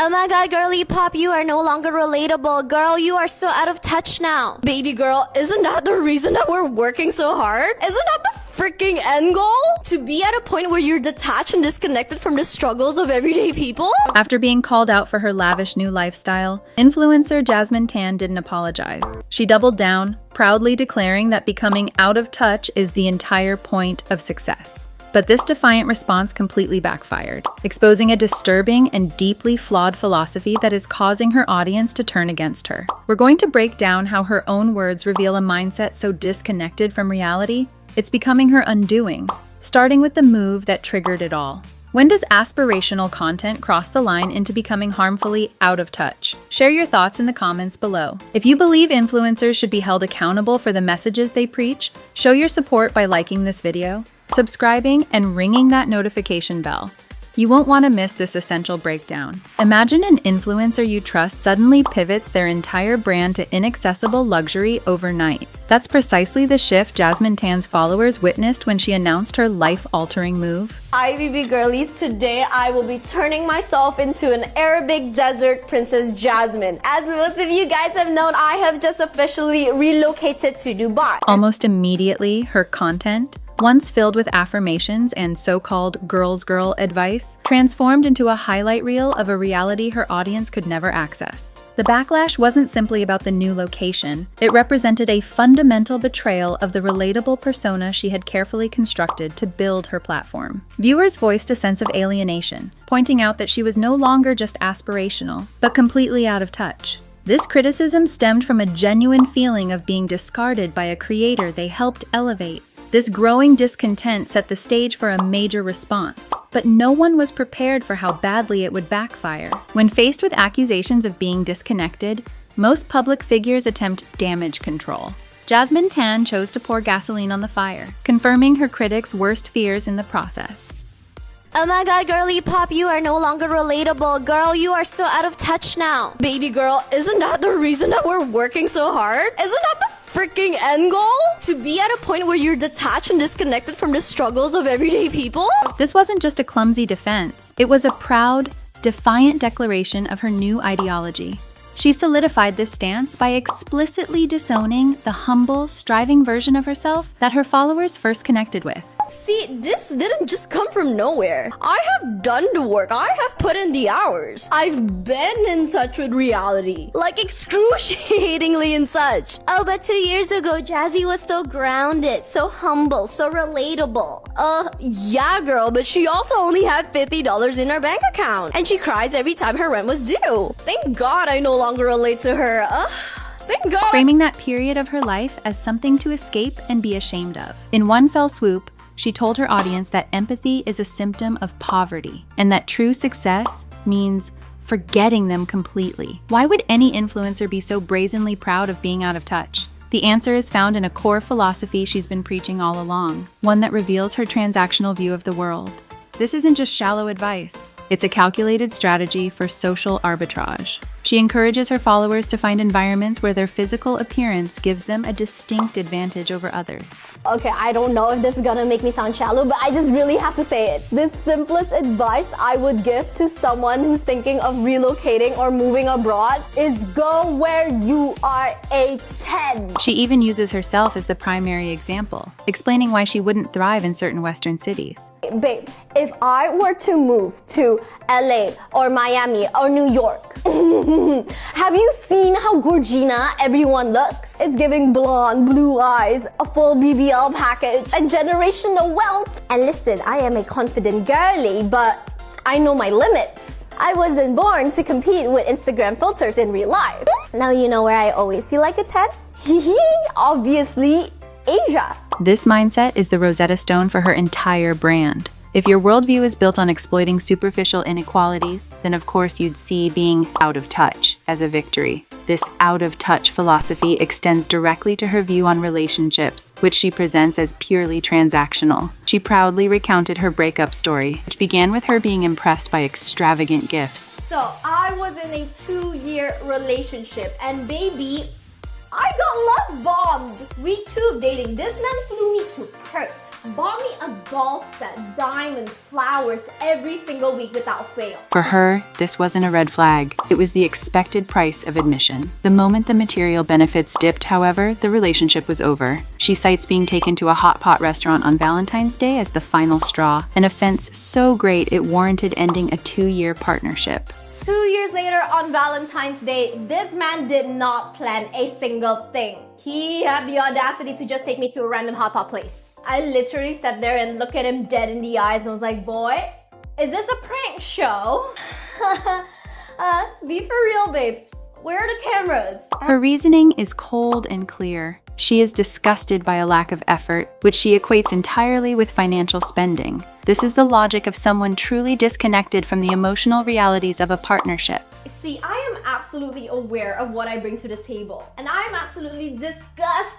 Oh my god, girly pop, you are no longer relatable. Girl, you are so out of touch now. Baby girl, isn't that the reason that we're working so hard? Isn't that the freaking end goal? To be at a point where you're detached and disconnected from the struggles of everyday people? After being called out for her lavish new lifestyle, influencer Jasmine Tan didn't apologize. She doubled down, proudly declaring that becoming out of touch is the entire point of success. But this defiant response completely backfired, exposing a disturbing and deeply flawed philosophy that is causing her audience to turn against her. We're going to break down how her own words reveal a mindset so disconnected from reality, it's becoming her undoing, starting with the move that triggered it all. When does aspirational content cross the line into becoming harmfully out of touch? Share your thoughts in the comments below. If you believe influencers should be held accountable for the messages they preach, show your support by liking this video, subscribing, and ringing that notification bell. You won't want to miss this essential breakdown. Imagine an influencer you trust suddenly pivots their entire brand to inaccessible luxury overnight. That's precisely the shift Jasmine Tan's followers witnessed when she announced her life-altering move. Hi BB girlies, today I will be turning myself into an Arabic desert princess Jasmine. As most of you guys have known, I have just officially relocated to Dubai. Almost immediately, her content, once filled with affirmations and so-called girl's girl advice, transformed into a highlight reel of a reality her audience could never access. The backlash wasn't simply about the new location, it represented a fundamental betrayal of the relatable persona she had carefully constructed to build her platform. Viewers voiced a sense of alienation, pointing out that she was no longer just aspirational, but completely out of touch. This criticism stemmed from a genuine feeling of being discarded by a creator they helped elevate. This growing discontent set the stage for a major response, but no one was prepared for how badly it would backfire. When faced with accusations of being disconnected, most public figures attempt damage control. Jasmine Tan chose to pour gasoline on the fire, confirming her critics' worst fears in the process. Oh my god, girly pop, you are no longer relatable. Girl, you are so out of touch now. Baby girl, isn't that the reason that we're working so hard? Isn't that the freaking end goal? To be at a point where you're detached and disconnected from the struggles of everyday people? This wasn't just a clumsy defense. It was a proud, defiant declaration of her new ideology. She solidified this stance by explicitly disowning the humble, striving version of herself that her followers first connected with. See, this didn't just come from nowhere. I have done the work. I have put in the hours. I've been in touch with reality. Like excruciatingly in such. Oh, but 2 years ago, Jazzy was so grounded, so humble, so relatable. Yeah, girl, but she also only had $50 in her bank account. And she cries every time her rent was due. Thank God I no longer relate to her. Thank God. Framing that period of her life as something to escape and be ashamed of. In one fell swoop, she told her audience that empathy is a symptom of poverty, and that true success means forgetting them completely. Why would any influencer be so brazenly proud of being out of touch? The answer is found in a core philosophy she's been preaching all along, one that reveals her transactional view of the world. This isn't just shallow advice. It's a calculated strategy for social arbitrage. She encourages her followers to find environments where their physical appearance gives them a distinct advantage over others. Okay, I don't know if this is gonna make me sound shallow, but I just really have to say it. The simplest advice I would give to someone who's thinking of relocating or moving abroad is go where you are a 10. She even uses herself as the primary example, explaining why she wouldn't thrive in certain Western cities. Babe, if I were to move to LA or Miami or New York, have you seen how Gorgina everyone looks? It's giving blonde, blue eyes, a full BBL package, and generational wealth. And listen, I am a confident girly, but I know my limits. I wasn't born to compete with Instagram filters in real life. Now you know where I always feel like a 10? Obviously, Asia. This mindset is the Rosetta Stone for her entire brand. If your worldview is built on exploiting superficial inequalities, then of course you'd see being out of touch as a victory. This out-of-touch philosophy extends directly to her view on relationships, which she presents as purely transactional. She proudly recounted her breakup story, which began with her being impressed by extravagant gifts. So I was in a 2-year relationship, and baby, I got love bombed. Week 2 of dating, this man flew me to Perth. Bought me a golf set, diamonds, flowers every single week without fail. For her, this wasn't a red flag. It was the expected price of admission. The moment the material benefits dipped, however, the relationship was over. She cites being taken to a hot pot restaurant on Valentine's Day as the final straw, an offense so great it warranted ending a 2-year partnership. 2 years later on Valentine's Day, this man did not plan a single thing. He had the audacity to just take me to a random hot pot place. I literally sat there and looked at him dead in the eyes and was like, boy, is this a prank show? Be for real, babes. Where are the cameras? Her reasoning is cold and clear. She is disgusted by a lack of effort, which she equates entirely with financial spending. This is the logic of someone truly disconnected from the emotional realities of a partnership. See, I am absolutely aware of what I bring to the table, and I'm absolutely disgusted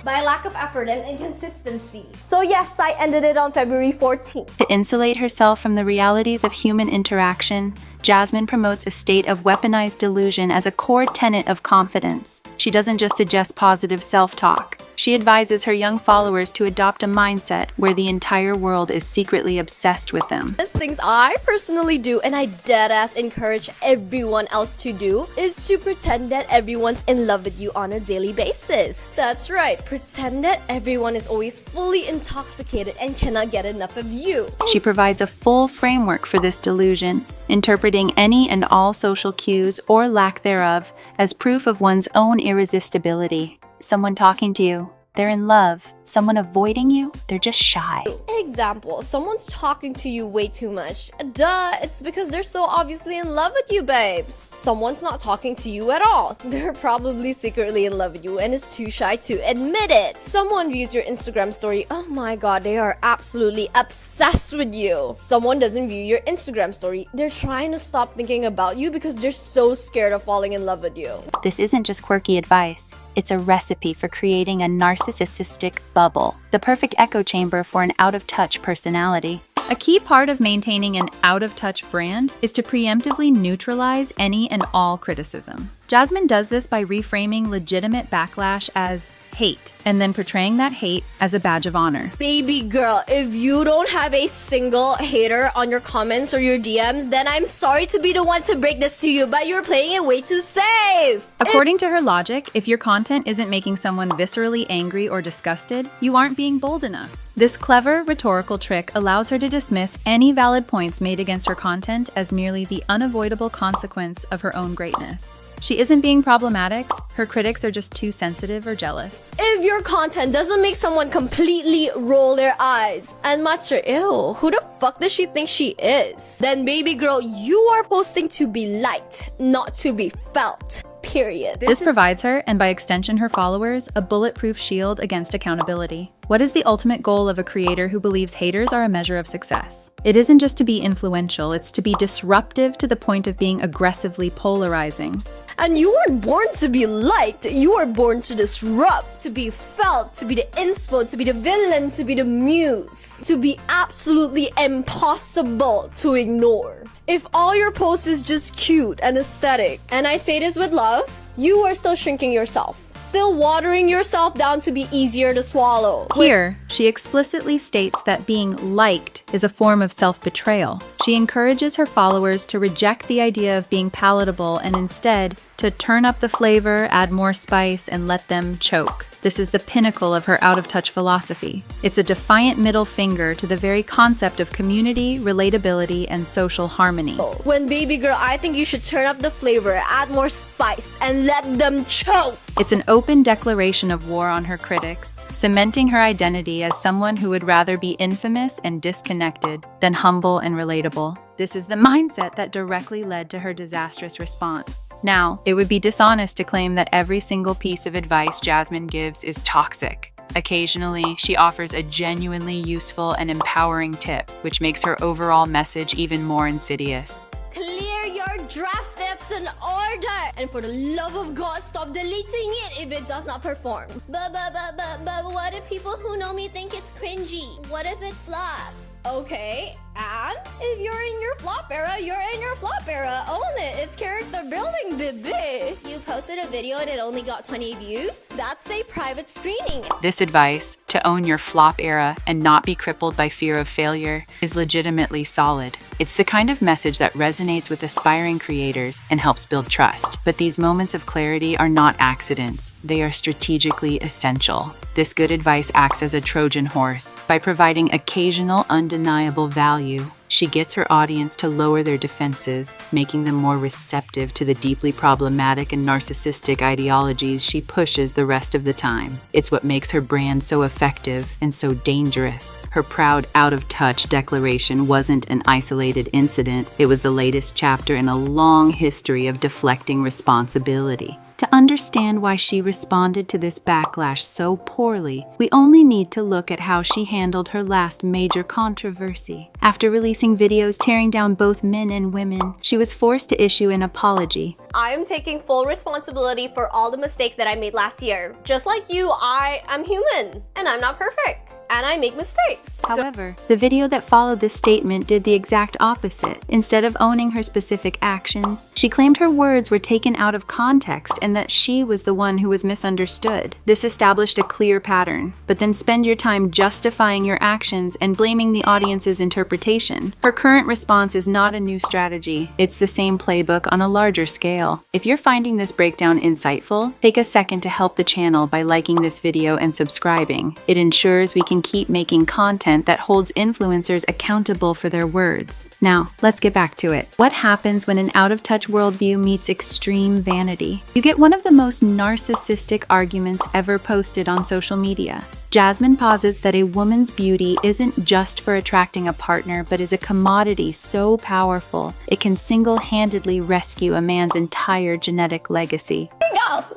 by lack of effort and inconsistency. So yes, I ended it on February 14th. To insulate herself from the realities of human interaction, Jasmine promotes a state of weaponized delusion as a core tenet of confidence. She doesn't just suggest positive self-talk. She advises her young followers to adopt a mindset where the entire world is secretly obsessed with them. These things I personally do, and I deadass encourage everyone else to do, is to pretend that everyone's in love with you on a daily basis. That's right, pretend that everyone is always fully intoxicated and cannot get enough of you. She provides a full framework for this delusion, interpreting any and all social cues or lack thereof as proof of one's own irresistibility. Someone talking to you, they're in love. Someone avoiding you, they're just shy. Example, someone's talking to you way too much. Duh, it's because they're so obviously in love with you, babes. Someone's not talking to you at all. They're probably secretly in love with you and is too shy to admit it. Someone views your Instagram story, oh my god, they are absolutely obsessed with you. Someone doesn't view your Instagram story, they're trying to stop thinking about you because they're so scared of falling in love with you. This isn't just quirky advice. It's a recipe for creating a narcissistic bubble, the perfect echo chamber for an out-of-touch personality. A key part of maintaining an out-of-touch brand is to preemptively neutralize any and all criticism. Jasmine does this by reframing legitimate backlash as hate, and then portraying that hate as a badge of honor. Baby girl, if you don't have a single hater on your comments or your DMs, then I'm sorry to be the one to break this to you, but you're playing it way too safe. According to her logic, if your content isn't making someone viscerally angry or disgusted, you aren't being bold enough. This clever rhetorical trick allows her to dismiss any valid points made against her content as merely the unavoidable consequence of her own greatness. She isn't being problematic, her critics are just too sensitive or jealous. If your content doesn't make someone completely roll their eyes and mutter, ew, who the fuck does she think she is? Then baby girl, you are posting to be liked, not to be felt. Period. This provides her, and by extension her followers, a bulletproof shield against accountability. What is the ultimate goal of a creator who believes haters are a measure of success? It isn't just to be influential, it's to be disruptive to the point of being aggressively polarizing. And you weren't born to be liked, you were born to disrupt, to be felt, to be the inspo, to be the villain, to be the muse, to be absolutely impossible to ignore. If all your posts is just cute and aesthetic, and I say this with love, you are still shrinking yourself. Still watering yourself down to be easier to swallow. Here, she explicitly states that being liked is a form of self-betrayal. She encourages her followers to reject the idea of being palatable and instead to turn up the flavor, add more spice, and let them choke. This is the pinnacle of her out-of-touch philosophy. It's a defiant middle finger to the very concept of community, relatability, and social harmony. When baby girl, I think you should turn up the flavor, add more spice, and let them choke. It's an open declaration of war on her critics, cementing her identity as someone who would rather be infamous and disconnected than humble and relatable. This is the mindset that directly led to her disastrous response. Now, it would be dishonest to claim that every single piece of advice Jasmine gives is toxic. Occasionally, she offers a genuinely useful and empowering tip, which makes her overall message even more insidious. Clear your draft sets in order! And for the love of God, stop deleting it if it does not perform. But what if people who know me think it's cringy? What if it flops? Okay, and if you're in your flop era, you're in your flop era. Own it. It's character building, baby. You posted a video and it only got 20 views? That's a private screening. This advice, to own your flop era and not be crippled by fear of failure, is legitimately solid. It's the kind of message that resonates with aspiring creators and helps build trust. But these moments of clarity are not accidents. They are strategically essential. This good advice acts as a Trojan horse. By providing occasional, undeniable value, she gets her audience to lower their defenses, making them more receptive to the deeply problematic and narcissistic ideologies she pushes the rest of the time. It's what makes her brand so effective and so dangerous. Her proud, out-of-touch declaration wasn't an isolated incident. It was the latest chapter in a long history of deflecting responsibility. To understand why she responded to this backlash so poorly, we only need to look at how she handled her last major controversy. After releasing videos tearing down both men and women, she was forced to issue an apology. I am taking full responsibility for all the mistakes that I made last year. Just like you, I am human, and I'm not perfect. And I make mistakes. However, the video that followed this statement did the exact opposite. Instead of owning her specific actions, she claimed her words were taken out of context and that she was the one who was misunderstood. This established a clear pattern. But then spend your time justifying your actions and blaming the audience's interpretation. Her current response is not a new strategy. It's the same playbook on a larger scale. If you're finding this breakdown insightful, take a second to help the channel by liking this video and subscribing. It ensures we can keep making content that holds influencers accountable for their words. Now, let's get back to it. What happens when an out-of-touch worldview meets extreme vanity? You get one of the most narcissistic arguments ever posted on social media. Jasmine posits that a woman's beauty isn't just for attracting a partner, but is a commodity so powerful it can single-handedly rescue a man's entire genetic legacy.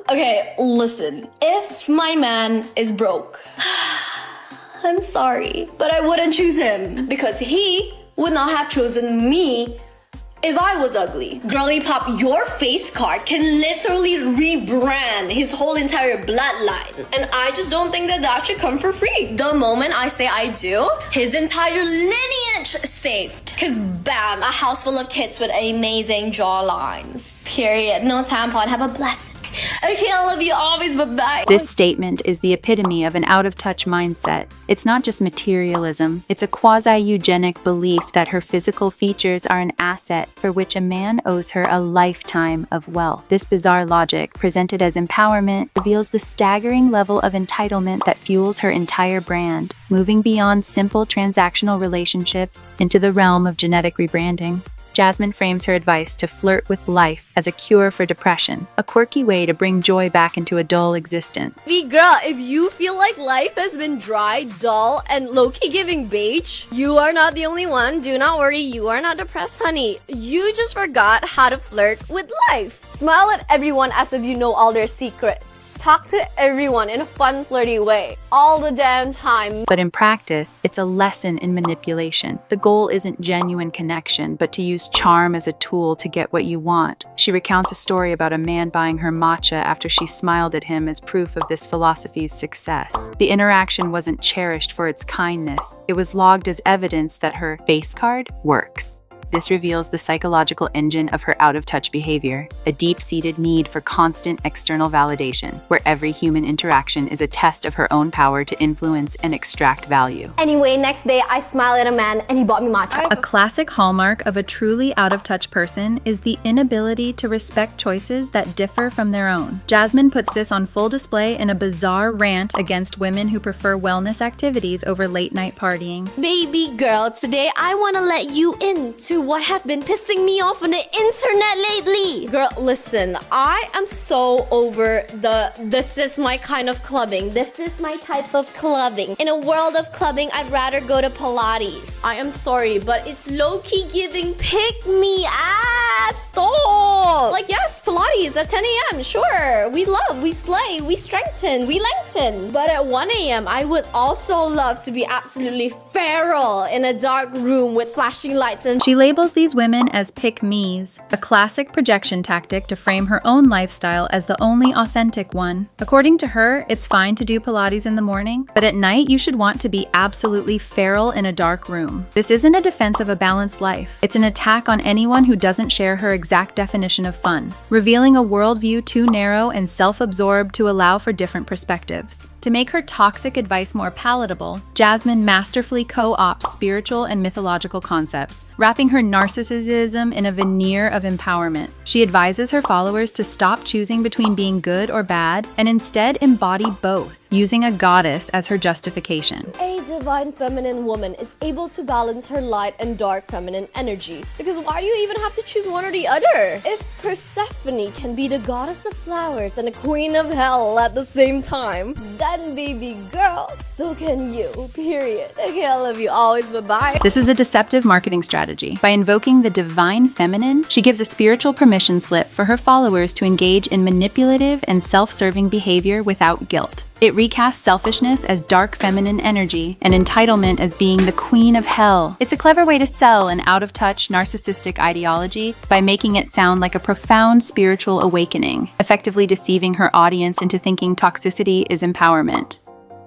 Okay, listen. If my man is broke, I'm sorry, but I wouldn't choose him because he would not have chosen me if I was ugly. Girly Pop, your face card can literally rebrand his whole entire bloodline. And I just don't think that that should come for free. The moment I say I do, his entire lineage saved. Cause bam, a house full of kids with amazing jawlines. Period. No tampon. Have a blessed day. Okay, I love you always, bye-bye. This statement is the epitome of an out-of-touch mindset. It's not just materialism, it's a quasi-eugenic belief that her physical features are an asset for which a man owes her a lifetime of wealth. This bizarre logic, presented as empowerment, reveals the staggering level of entitlement that fuels her entire brand, moving beyond simple transactional relationships into the realm of genetic rebranding. Jasmine frames her advice to flirt with life as a cure for depression, a quirky way to bring joy back into a dull existence. Girl, if you feel like life has been dry, dull, and low-key giving beige, you are not the only one. Do not worry, you are not depressed, honey. You just forgot how to flirt with life. Smile at everyone as if you know all their secrets. Talk to everyone in a fun, flirty way, all the damn time. But in practice, it's a lesson in manipulation. The goal isn't genuine connection, but to use charm as a tool to get what you want. She recounts a story about a man buying her matcha after she smiled at him as proof of this philosophy's success. The interaction wasn't cherished for its kindness. It was logged as evidence that her face card works. This reveals the psychological engine of her out-of-touch behavior, a deep-seated need for constant external validation, where every human interaction is a test of her own power to influence and extract value. Anyway, next day, I smiled at a man and he bought me matcha. A classic hallmark of a truly out-of-touch person is the inability to respect choices that differ from their own. Jasmine puts this on full display in a bizarre rant against women who prefer wellness activities over late-night partying. Baby girl, today I want to let you into what have been pissing me off on the internet lately. Girl, listen, I am so over this is my kind of clubbing. This is my type of clubbing. In a world of clubbing, I'd rather go to Pilates. I am sorry, but it's low-key giving pick me ass. Stop. Like, yes, Pilates at 10 a.m. Sure. We love, we slay, we strengthen, we lengthen. But at 1 a.m., I would also love to be absolutely feral in a dark room with flashing lights and She labels these women as pick-me's, a classic projection tactic to frame her own lifestyle as the only authentic one. According to her, it's fine to do Pilates in the morning, but at night you should want to be absolutely feral in a dark room. This isn't a defense of a balanced life. It's an attack on anyone who doesn't share her exact definition of fun, revealing holding a worldview too narrow and self-absorbed to allow for different perspectives. To make her toxic advice more palatable, Jasmine masterfully co-opts spiritual and mythological concepts, wrapping her narcissism in a veneer of empowerment. She advises her followers to stop choosing between being good or bad and instead embody both, using a goddess as her justification. A divine feminine woman is able to balance her light and dark feminine energy. Because why do you even have to choose one or the other? If Persephone can be the goddess of flowers and the queen of hell at the same time, then baby girl, so can you. Period. Okay, I love you always. Bye-bye. This is a deceptive marketing strategy. By invoking the divine feminine, she gives a spiritual permission slip for her followers to engage in manipulative and self-serving behavior without guilt. It recasts selfishness as dark feminine energy and entitlement as being the queen of hell. It's a clever way to sell an out-of-touch narcissistic ideology by making it sound like a profound spiritual awakening, effectively deceiving her audience into thinking toxicity is empowerment.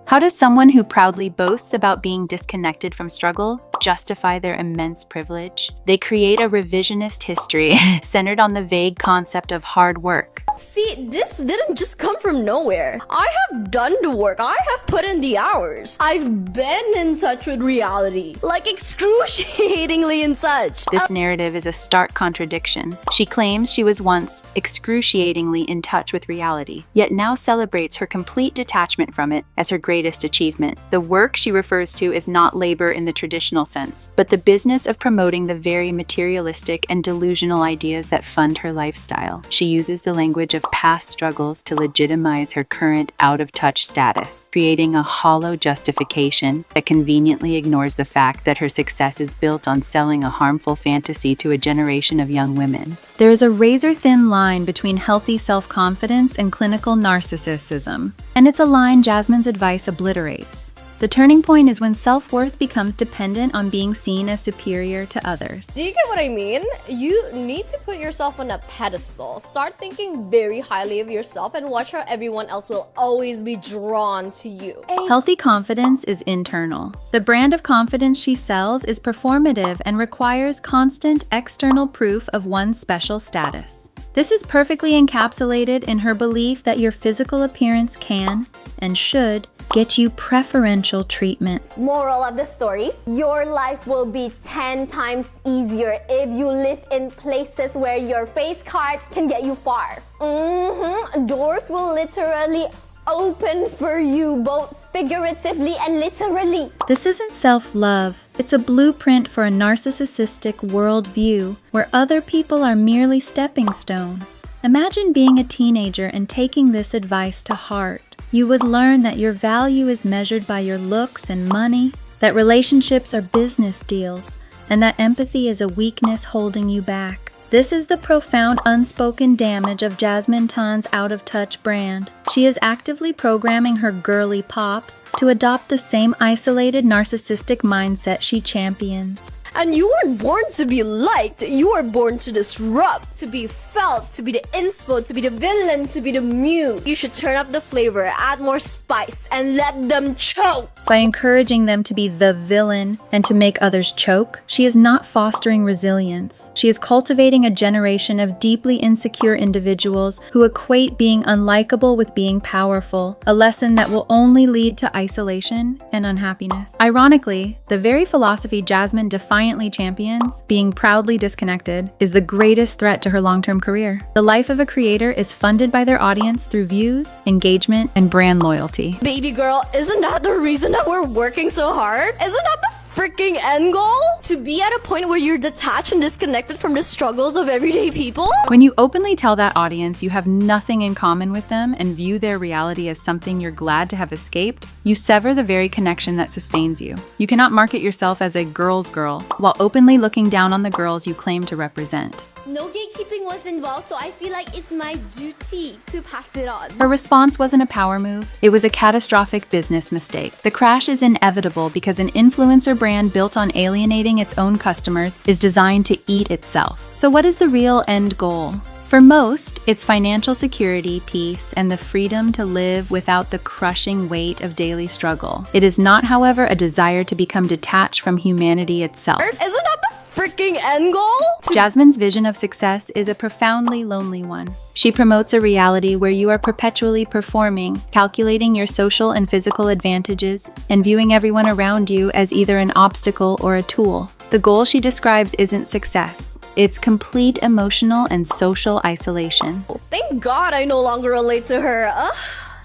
How does someone who proudly boasts about being disconnected from struggle justify their immense privilege? They create a revisionist history centered on the vague concept of hard work. See, this didn't just come from nowhere. I have done the work. I have put in the hours. I've been in touch with reality. Like excruciatingly in such. This narrative is a stark contradiction. She claims she was once excruciatingly in touch with reality, yet now celebrates her complete detachment from it as her greatest achievement. The work she refers to is not labor in the traditional sense, but the business of promoting the very materialistic and delusional ideas that fund her lifestyle. She uses the language of past struggles to legitimize her current out-of-touch status, creating a hollow justification that conveniently ignores the fact that her success is built on selling a harmful fantasy to a generation of young women. There is a razor-thin line between healthy self-confidence and clinical narcissism, and it's a line Jasmine's advice obliterates. The turning point is when self-worth becomes dependent on being seen as superior to others. Do you get what I mean? You need to put yourself on a pedestal. Start thinking very highly of yourself and watch how everyone else will always be drawn to you. Healthy confidence is internal. The brand of confidence she sells is performative and requires constant external proof of one's special status. This is perfectly encapsulated in her belief that your physical appearance can, and should, get you preferential treatment. Moral of the story, your life will be 10 times easier if you live in places where your face card can get you far. Doors will literally open for you, both figuratively and literally. This isn't self-love. It's a blueprint for a narcissistic worldview where other people are merely stepping stones. Imagine being a teenager and taking this advice to heart. You would learn that your value is measured by your looks and money, that relationships are business deals, and that empathy is a weakness holding you back. This is the profound unspoken damage of Jasmine Tan's out-of-touch brand. She is actively programming her girly pops to adopt the same isolated narcissistic mindset she champions. And you weren't born to be liked. You were born to disrupt, to be felt, to be the inspo, to be the villain, to be the muse. You should turn up the flavor, add more spice, and let them choke. By encouraging them to be the villain and to make others choke, she is not fostering resilience. She is cultivating a generation of deeply insecure individuals who equate being unlikable with being powerful, a lesson that will only lead to isolation and unhappiness. Ironically, the very philosophy Jasmine defiantly champions, being proudly disconnected, is the greatest threat to her long-term career. The life of a creator is funded by their audience through views, engagement, and brand loyalty. Baby girl, isn't that the reason that we're working so hard? Isn't that the freaking end goal? To be at a point where you're detached and disconnected from the struggles of everyday people? When you openly tell that audience you have nothing in common with them and view their reality as something you're glad to have escaped, you sever the very connection that sustains you. You cannot market yourself as a girl's girl while openly looking down on the girls you claim to represent. No gatekeeping was involved, so I feel like it's my duty to pass it on. Her response wasn't a power move, it was a catastrophic business mistake. The crash is inevitable because an influencer brand built on alienating its own customers is designed to eat itself. So what is the real end goal? For most, it's financial security, peace, and the freedom to live without the crushing weight of daily struggle. It is not, however, a desire to become detached from humanity itself. Isn't that the freaking end goal? Jasmine's vision of success is a profoundly lonely one. She promotes a reality where you are perpetually performing, calculating your social and physical advantages, and viewing everyone around you as either an obstacle or a tool. The goal she describes isn't success. It's complete emotional and social isolation. Thank God I no longer relate to her.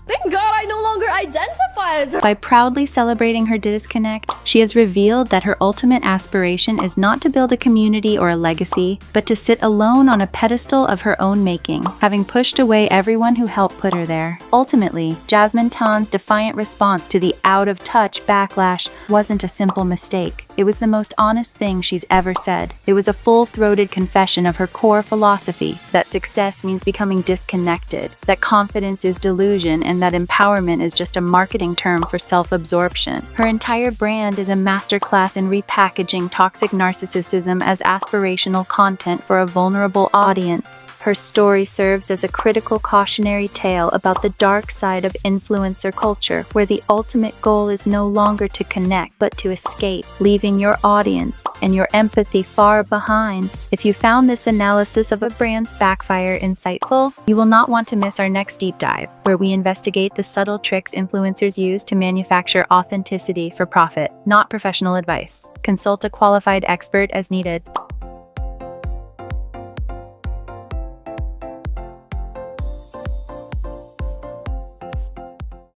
Thank God I no longer identify as her. By proudly celebrating her disconnect, she has revealed that her ultimate aspiration is not to build a community or a legacy, but to sit alone on a pedestal of her own making, having pushed away everyone who helped put her there. Ultimately, Jasmine Tan's defiant response to the out-of-touch backlash wasn't a simple mistake. It was the most honest thing she's ever said. It was a full-throated confession of her core philosophy, that success means becoming disconnected, that confidence is delusion, and that empowerment is just a marketing term for self-absorption. Her entire brand is a masterclass in repackaging toxic narcissism as aspirational content for a vulnerable audience. Her story serves as a critical cautionary tale about the dark side of influencer culture, where the ultimate goal is no longer to connect, but to escape, leaving your audience and your empathy far behind. If you found this analysis of a brand's backfire insightful, you will not want to miss our next deep dive, where we investigate the subtle tricks influencers use to manufacture authenticity for profit, not professional advice. Consult a qualified expert as needed.